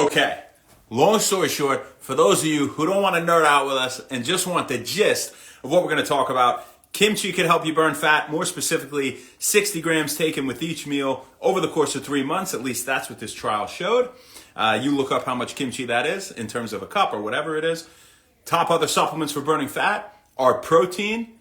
Okay, long story short, for those of you who don't want to nerd out with us and just want the gist of what we're going to talk about, kimchi can help you burn fat, more specifically 60 grams taken with each meal over the course of 3 months. At least that's what this trial showed. You look up how much kimchi that is in terms of a cup or whatever it is. Top other supplements for burning fat are protein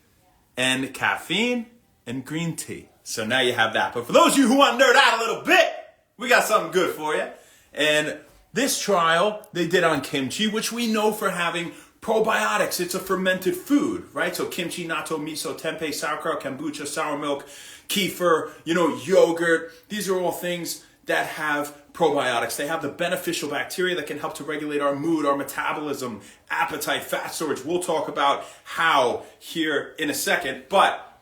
and caffeine and green tea. So now you have that. But for those of you who want to nerd out a little bit, we got something good for you. And this trial they did on kimchi, which we know for having probiotics. It's a fermented food, right? So kimchi, natto, miso, tempeh, sauerkraut, kombucha, sour milk, kefir, yogurt. These are all things that have probiotics. They have the beneficial bacteria that can help to regulate our mood, our metabolism, appetite, fat storage. We'll talk about how here in a second. But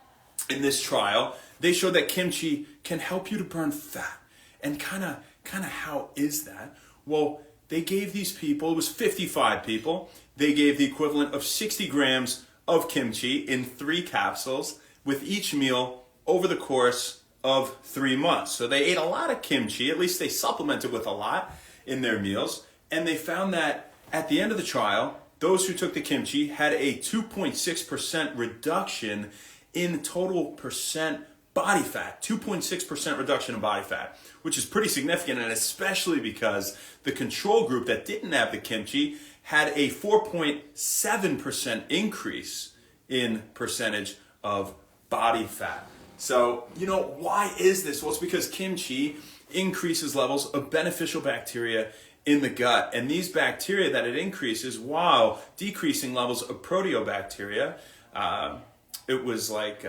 in this trial, they showed that kimchi can help you to burn fat. And kind of how is that? Well, they gave these people, it was 55 people, they gave the equivalent of 60 grams of kimchi in 3 capsules with each meal over the course of 3 months. So they ate a lot of kimchi, at least they supplemented with a lot in their meals, and they found that at the end of the trial, those who took the kimchi had a 2.6% reduction in total percent body fat, 2.6% reduction in body fat, which is pretty significant, and especially because the control group that didn't have the kimchi had a 4.7% increase in percentage of body fat. So, why is this? Well, it's because kimchi increases levels of beneficial bacteria in the gut, and these bacteria that it increases while decreasing levels of proteobacteria, it was like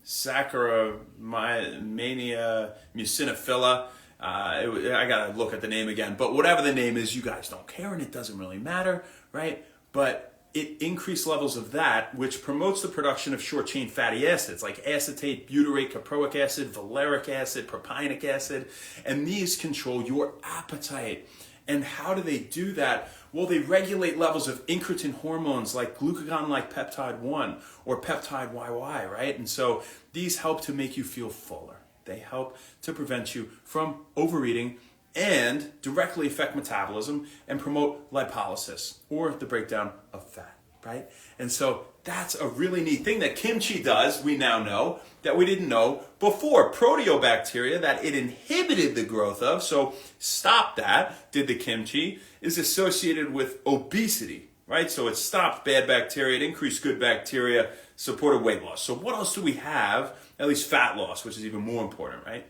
Saccharomania muciniphila. I gotta look at the name again, but whatever the name is, you guys don't care, and it doesn't really matter, right? But it increased levels of that, which promotes the production of short-chain fatty acids like acetate, butyrate, caproic acid, valeric acid, propionic acid, and these control your appetite. And how do they do that? Well, they regulate levels of incretin hormones like glucagon-like peptide 1 or peptide YY, right? And so these help to make you feel fuller. They help to prevent you from overeating and directly affect metabolism and promote lipolysis or the breakdown of fat, right? And so that's a really neat thing that kimchi does, we now know, that we didn't know before. Proteobacteria that it inhibited the growth of, so stopped that, did the kimchi, is associated with obesity, right? So it stopped bad bacteria, it increased good bacteria, supported weight loss. So what else do we have? At least fat loss, which is even more important, right?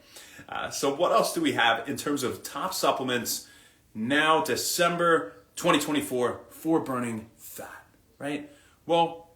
So what else do we have in terms of top supplements now, December 2024, for burning fat, right? Well,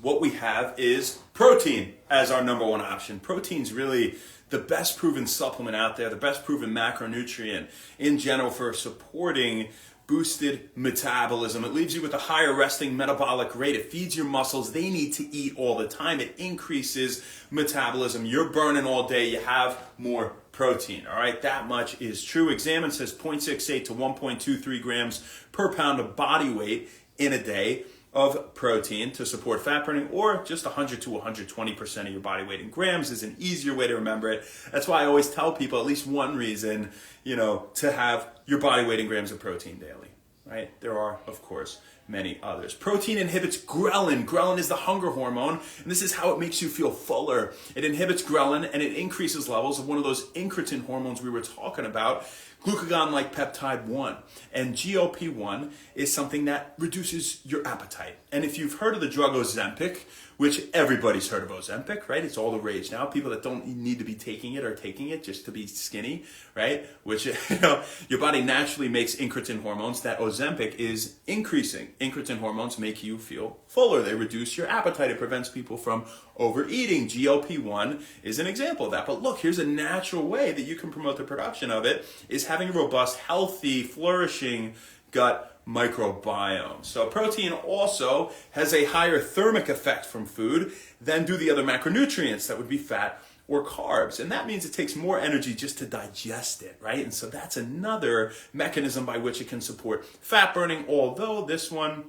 what we have is protein as our number one option. Protein's really the best proven supplement out there, the best proven macronutrient in general for supporting boosted metabolism. It leaves you with a higher resting metabolic rate. It feeds your muscles. They need to eat all the time. It increases metabolism. You're burning all day. You have more protein. All right, that much is true. Examine says 0.68 to 1.23 grams per pound of body weight in a day of protein to support fat burning, or just 100 to 120% of your body weight in grams is an easier way to remember it. That's why I always tell people at least one reason, to have your body weight in grams of protein daily, right? There are, of course, many others. Protein inhibits ghrelin. Ghrelin is the hunger hormone, and this is how it makes you feel fuller. It inhibits ghrelin, and it increases levels of one of those incretin hormones we were talking about, glucagon-like peptide 1. And GLP-1 is something that reduces your appetite. And if you've heard of the drug Ozempic, which everybody's heard of Ozempic, right? It's all the rage now. People that don't need to be taking it are taking it just to be skinny, right? Which, your body naturally makes incretin hormones that Ozempic is increasing. Incretin hormones make you feel fuller. They reduce your appetite. It prevents people from overeating. GLP-1 is an example of that. But look, here's a natural way that you can promote the production of it, is having a robust, healthy, flourishing gut microbiome. So protein also has a higher thermic effect from food than do the other macronutrients that would be fat or carbs. And that means it takes more energy just to digest it, right? And so that's another mechanism by which it can support fat burning, although this one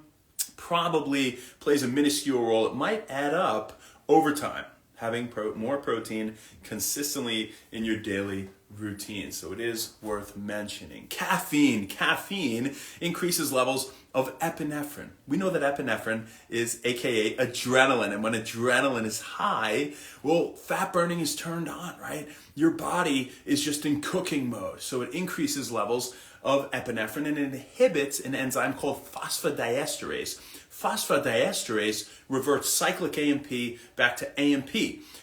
probably plays a minuscule role. It might add up over time, having more protein consistently in your daily routine. So it is worth mentioning. Caffeine. Caffeine increases levels of epinephrine. We know that epinephrine is AKA adrenaline. And when adrenaline is high, well, fat burning is turned on, right? Your body is just in cooking mode. So it increases levels of epinephrine and inhibits an enzyme called phosphodiesterase. Phosphodiesterase reverts cyclic AMP back to AMP.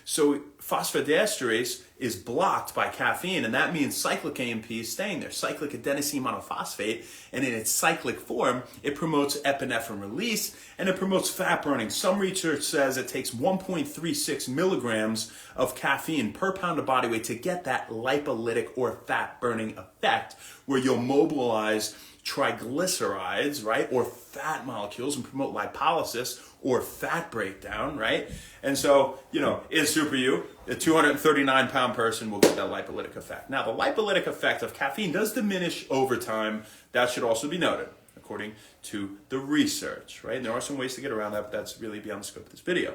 So phosphodiesterase is blocked by caffeine, and that means cyclic AMP is staying there, cyclic adenosine monophosphate, and in its cyclic form, it promotes epinephrine release, and it promotes fat burning. Some research says it takes 1.36 milligrams of caffeine per pound of body weight to get that lipolytic or fat burning effect, where you'll mobilize triglycerides, right, or fat molecules and promote lipolysis or fat breakdown, right? And so, in Super You, a 239-pound person will get that lipolytic effect. Now, the lipolytic effect of caffeine does diminish over time. That should also be noted, according to the research, right? And there are some ways to get around that, but that's really beyond the scope of this video.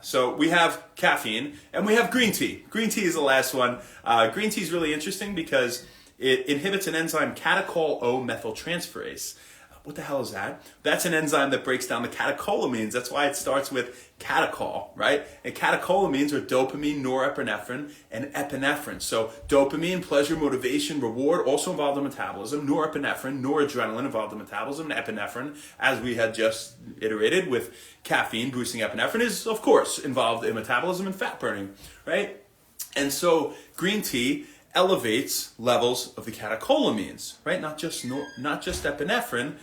So we have caffeine, and we have green tea. Green tea is the last one. Green tea is really interesting because it inhibits an enzyme, catechol-O methyltransferase. What the hell is that? That's an enzyme that breaks down the catecholamines. That's why it starts with catechol, right? And catecholamines are dopamine, norepinephrine, and epinephrine. So dopamine, pleasure, motivation, reward, also involved in metabolism. Norepinephrine, noradrenaline involved in metabolism. And epinephrine, as we had just iterated with caffeine boosting epinephrine, is of course involved in metabolism and fat burning, right? And so green tea elevates levels of the catecholamines, right? Not just epinephrine,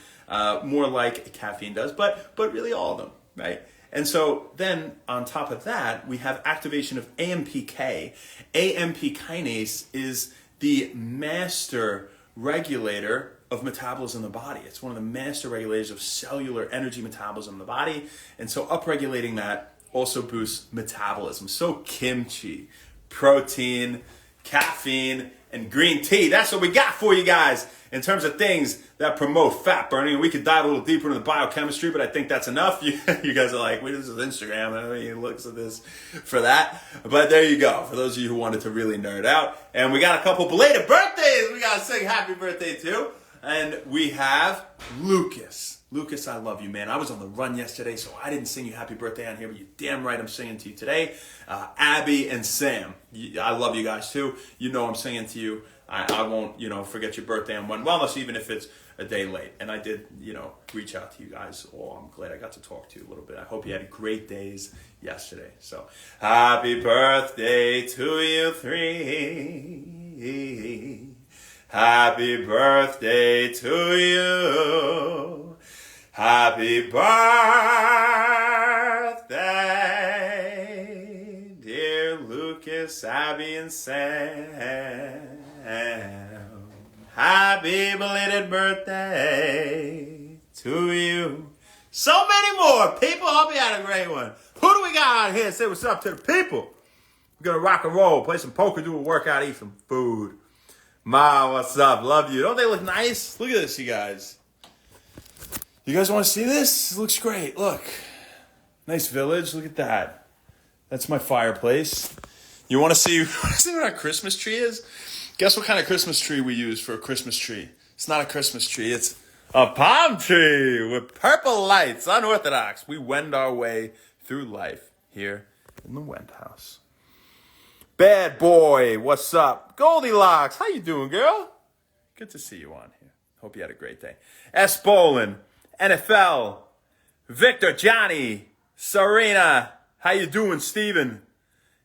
more like caffeine does, but really all of them, right? And so then on top of that, we have activation of AMPK. AMP kinase is the master regulator of metabolism in the body. It's one of the master regulators of cellular energy metabolism in the body. And so upregulating that also boosts metabolism. So kimchi, protein, caffeine, and green tea. That's what we got for you guys in terms of things that promote fat burning. We could dive a little deeper into the biochemistry, but I think that's enough. You guys are like, wait, this is Instagram. I don't know, looks at this for that. But there you go. For those of you who wanted to really nerd out. And we got a couple belated birthdays we got to sing happy birthday to. And we have Lucas. Lucas, I love you, man. I was on the run yesterday, so I didn't sing you happy birthday on here, but you're damn right I'm singing to you today. Abby and Sam, I love you guys too. You know I'm singing to you. I won't, forget your birthday on one wellness, even if it's a day late. And I did, reach out to you guys all. I'm glad I got to talk to you a little bit. I hope you had great days yesterday. So, happy birthday to you three. Happy birthday to you. Happy birthday, dear Lucas, Abby, and Sam. Happy belated birthday to you. So many more people. Hope you had a great one. Who do we got out here? Say what's up to the people. We're going to rock and roll, play some poker, do a workout, eat some food. Ma, what's up? Love you. Don't they look nice? Look at this, you guys. You guys want to see this? It looks great. Look. Nice village. Look at that. That's my fireplace. You want to see what our Christmas tree is? Guess what kind of Christmas tree we use for a Christmas tree? It's not a Christmas tree. It's a palm tree with purple lights. Unorthodox. We wend our way through life here in the Wend House. Bad boy. What's up? Goldilocks. How you doing, girl? Good to see you on here. Hope you had a great day. S. Bolin. NFL, Victor, Johnny, Serena, how you doing, Steven?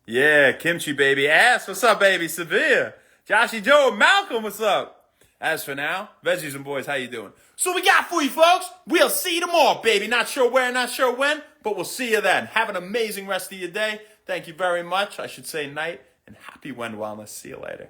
Yeah, Kimchi, baby. Ass, what's up, baby? Severe. Joshy Joe, Malcolm, what's up? As for now, Veggies and Boys, how you doing? So we got for you, folks. We'll see you tomorrow, baby. Not sure where, not sure when, but we'll see you then. Have an amazing rest of your day. Thank you very much. I should say night, and happy Wend Wellness. See you later.